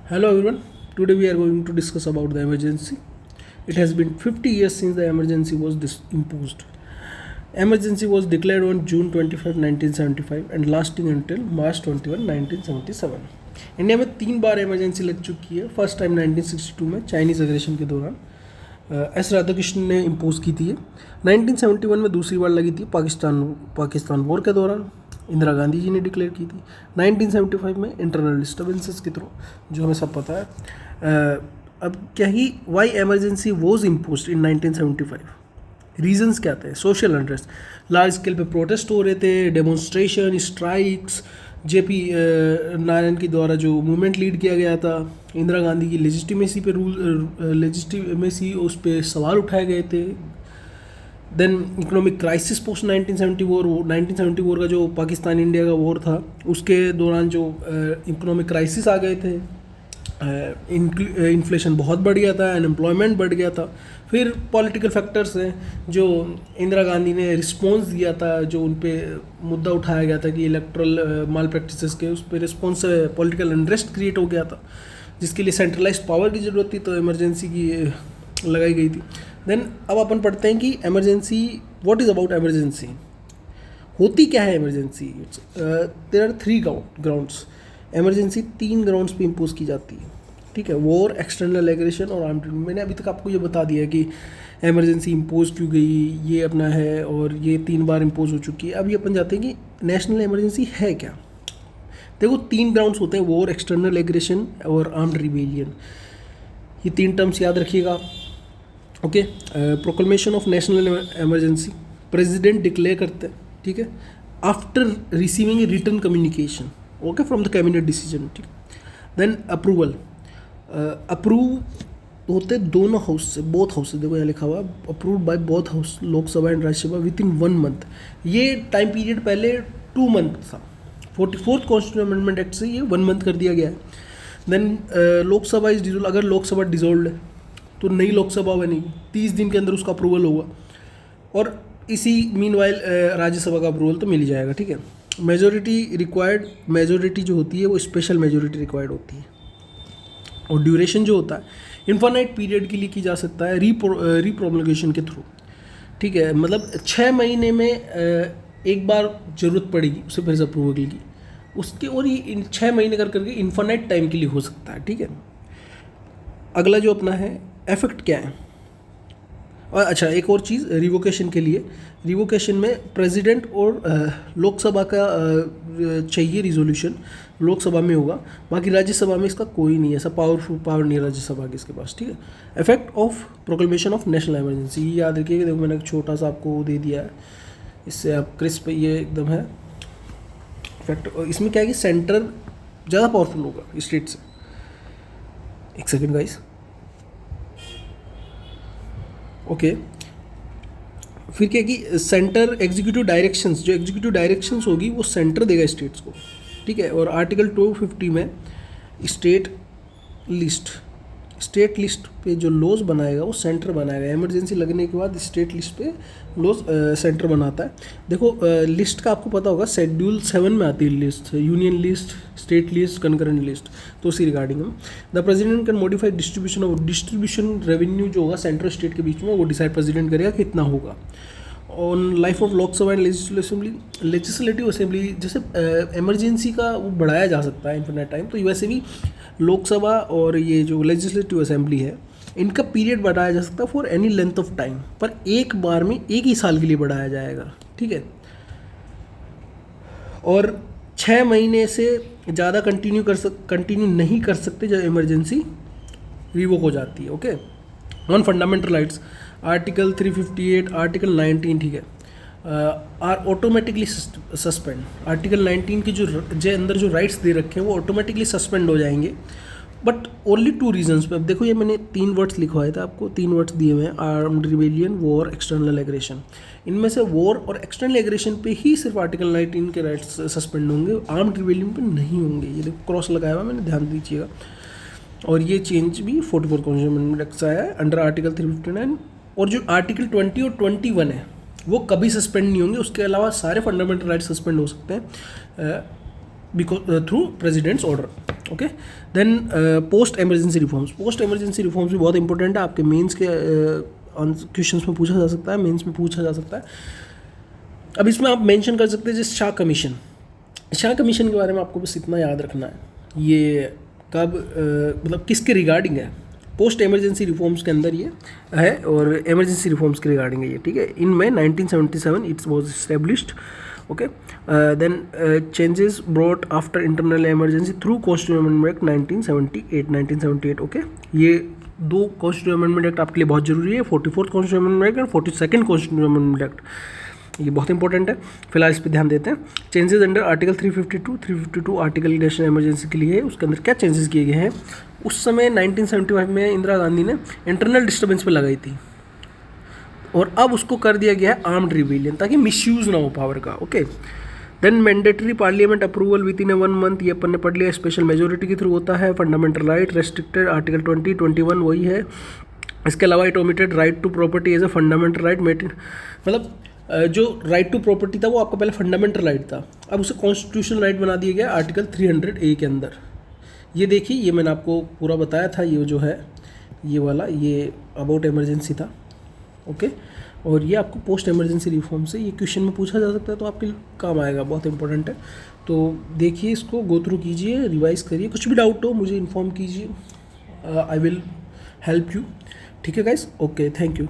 Hello everyone. Today we are going to discuss about the emergency. It has been 50 years since the emergency was imposed. Emergency was declared on June 25, 1975 and lasting until March 21, 1977. India में 3 बार emergency लग चुकी है. First time 1962 में Chinese aggression के दौरान S Radhakrishnan ने impose की थी. 1971 में दूसरी बार लगी थी पाकिस्तान वॉर के दौरान. इंदिरा गांधी जी ने डिक्लेयर की थी. 1975 में इंटरनल डिस्टर्बेंसेस के थ्रू, जो हमें सब पता है. अब क्या ही why emergency was impose in 1975. Reasons क्या थे? सोशल अनरेस्ट, लार्ज स्केल पे प्रोटेस्ट हो रहे थे, डेमोन्स्ट्रेशन, स्ट्राइक्स. जेपी नारायण के द्वारा जो मूवमेंट लीड किया गया था, इंदिरा गांधी की लेजिस्टिमेसी उस पर सवाल उठाए गए थे. देन इकोनॉमिक क्राइसिस पोस्ट 1974 का जो पाकिस्तान इंडिया का वॉर था, उसके दौरान जो इकोनॉमिक क्राइसिस आ गए थे. इन्फ्लेशन बहुत बढ़ गया था, अनएम्प्लॉयमेंट बढ़ गया था. फिर पॉलिटिकल फैक्टर्स हैं जो इंदिरा गांधी ने रिस्पॉन्स दिया था, जो उन पे मुद्दा उठाया गया था कि इलेक्ट्रल माल प्रैक्टिसेस के, उस पर रिस्पॉन्स से पॉलिटिकल अनरेस्ट क्रिएट हो गया था, जिसके लिए सेंट्रलाइज्ड पावर की ज़रूरत थी, तो इमरजेंसी की लगाई गई थी. देन अब अपन पढ़ते हैं कि emergency, what is about emergency, होती क्या है emergency. There are 3 grounds. Emergency 3 grounds पे इम्पोज की जाती है. ठीक है, वॉर, एक्सटर्नल एग्रेशन और आर्म्ड. मैंने अभी तक आपको ये बता दिया कि एमरजेंसी इम्पोज क्यों गई, ये अपना है, और ये 3 बार इम्पोज हो चुकी है. अब ये अपन जाते हैं कि नेशनल एमरजेंसी है क्या. देखो, 3 ग्राउंड्स होते हैं, वॉर, एक्सटर्नल एग्रेशन और आर्म्ड रिबेलियन. ये 3 टर्म्स याद रखिएगा. Okay. Proclamation of national emergency president declare करते हैं. ठीक है, after receiving a written communication, okay, from the cabinet decision. ठीक. Then approval. अप्रूव होते दोनों हाउस से, बोथ हाउस से. देखो यहाँ लिखा हुआ, approved by both house, Lok Sabha and Rajya Sabha, with in 1 month. ये टाइम पीरियड पहले 2 मंथ था. 44th कॉन्स्टिट्यूशन अमेंडमेंट एक्ट से ये 1 मंथ कर दिया गया है. Then Lok Sabha is dissolve. अगर लोकसभा डिजोल्व है तो नई लोकसभा बनेगी, 30 दिन के अंदर उसका अप्रूवल होगा. और इसी मीनवाइल राज्यसभा का अप्रूवल तो मिल ही जाएगा. ठीक है. मेजोरिटी रिक्वायर्ड, मेजोरिटी जो होती है वो स्पेशल मेजोरिटी रिक्वायर्ड होती है. और ड्यूरेशन जो होता है इन्फानाइट पीरियड के लिए की जा सकता है रीप्रोमलगेशन के थ्रू. ठीक है, मतलब 6 महीने में एक बार ज़रूरत पड़ेगी उसे फिर से अप्रूवल की उसके, और ये 6 महीने कर करके इन्फानाइट टाइम के लिए हो सकता है. ठीक है. अगला जो अपना है, इफेक्ट क्या है. और अच्छा, एक और चीज़ रिवोकेशन के लिए. रिवोकेशन में प्रेसिडेंट और लोकसभा का चाहिए रिजोल्यूशन, लोकसभा में होगा. बाकी राज्यसभा में इसका कोई नहीं है, ऐसा पावरफुल पावर नहीं है राज्यसभा की इसके पास. ठीक है. Effect of proclamation of national emergency, ये याद रखिएगा. देखो मैंने एक छोटा सा आपको दे दिया है, इससे आप क्रिस्प, ये एकदम है इफेक्ट. इसमें क्या है कि सेंटर ज़्यादा पावरफुल होगा स्टेट से. एक सेकेंड गाइस. ओके. फिर क्या कि सेंटर एग्जीक्यूटिव डायरेक्शंस, जो एग्जीक्यूटिव डायरेक्शंस होगी वो सेंटर देगा स्टेट्स को. ठीक है. और आर्टिकल 250 में स्टेट लिस्ट पे जो लॉज बनाएगा वो सेंटर बनाएगा. इमरजेंसी लगने के बाद स्टेट लिस्ट पे लॉज सेंटर बनाता है. देखो लिस्ट का आपको पता होगा, शेड्यूल 7 में आती है list, union list, state list, concurrent list. तो उसी रिगार्डिंग में the president can modify distribution revenue जो होगा सेंट्रल स्टेट के बीच में, वो डिसाइड प्रेसिडेंट करेगा कितना होगा. On life of Lok Sabha and legislative assembly, जैसे इमरजेंसी का वो बढ़ाया जा सकता है इन्फिनिट टाइम, तो वैसे भी लोकसभा और ये जो लेजिस्लेटिव असेंबली है, इनका पीरियड बढ़ाया जा सकता है for any length of time, पर एक बार में 1 ही साल के लिए बढ़ाया जाएगा. ठीक है. और 6 महीने से ज़्यादा कंटिन्यू नहीं कर सकते जब इमरजेंसी रिवोक हो जाती है. Okay. On fundamental rights, article 358, article 19, ठीक है, आर ऑटोमेटिकली सस्पेंड. आर्टिकल 19 के जो अंदर जो राइट्स दे रखे हैं वो ऑटोमेटिकली सस्पेंड हो जाएंगे, बट ओनली 2 रीजन्स पे. अब देखो ये मैंने 3 वर्ड्स लिखवाए थे आपको, 3 वर्ड्स दिए हुए हैं, armed rebellion, war, external aggression. इनमें से वॉर और एक्सटर्नल एग्रेशन पे ही सिर्फ आर्टिकल 19 के राइट्स सस्पेंड होंगे, आर्म्ड रिबेलियन पे नहीं होंगे. ये देखो क्रॉस लगाया हुआ मैंने, ध्यान दीजिएगा. और ये चेंज भी 44 कॉन्स्टिट्यूशन अमेंडमेंट एक्ट से आया है अंडर आर्टिकल 359. और जो आर्टिकल 20 और 21 है वो कभी सस्पेंड नहीं होंगे. उसके अलावा सारे फंडामेंटल राइट्स सस्पेंड हो सकते हैं. because through president's order. Okay, then post emergency reforms. Post emergency reforms भी बहुत इंपॉर्टेंट है, आपके मेंस के क्वेश्चंस में पूछा जा सकता है, मेंस में पूछा जा सकता है. अब इसमें आप मेंशन कर सकते हैं जैसे शाह कमीशन. शाह कमीशन के बारे में आपको बस इतना याद रखना है, ये कब मतलब किसके रिगार्डिंग है. पोस्ट एमरजेंसी रिफॉर्म्स के अंदर ये है और एमरजेंसी रिफॉर्म्स के रिगार्डिंग है ये, ठीक है. इनमें 1977 it's was established. Okay, then changes brought after internal emergency through constitution amendment act 1978. Okay, ये दो कॉन्स्टिट्यूशन अमेंडमेंट एक्ट आपके लिए बहुत जरूरी है, 44th कॉन्स्टिट्यूशन अमेंडमेंट एक्ट और 42nd कॉन्स्टिट्यूशन अमेंडमेंट एक्ट. ये बहुत इंपॉर्टेंट है, फिलहाल इस पर ध्यान देते हैं. Changes under article 352 article national emergency के लिए है. उसके अंदर क्या चेंजेस किए गए हैं. उस समय 1975 में इंदिरा गांधी ने इंटरनल डिस्टर्बेंस पे लगाई थी और अब उसको कर दिया गया है आर्म्ड रिबेलियन, ताकि मिसयूज ना हो पावर का. Okay, then mandatory parliament approval within a 1 month, ये अपन ने पढ़ लिया. स्पेशल मेजोरिटी के थ्रू होता है. फंडामेंटल राइट रेस्ट्रिक्टेड आर्टिकल 20-21 वही है. इसके अलावा it omitted right to property as a fundamental right. मतलब जो राइट टू प्रॉपर्टी था वो आपका पहले फंडामेंटल राइट था, अब उसे कॉन्स्टिट्यूशनल राइट बना दिया गया आर्टिकल 300A के अंदर. ये देखिए, ये मैंने आपको पूरा बताया था, ये जो है ये वाला, ये अबाउट इमरजेंसी था. ओके, और ये आपको पोस्ट इमरजेंसी रिफॉर्म से ये क्वेश्चन में पूछा जा सकता है, तो आपके काम आएगा, बहुत इंपॉर्टेंट है. तो देखिए, इसको गो थ्रू कीजिए, रिवाइज करिए. कुछ भी डाउट हो मुझे इन्फॉर्म कीजिए, आई विल हेल्प यू. ठीक है गाइस, ओके, थैंक यू.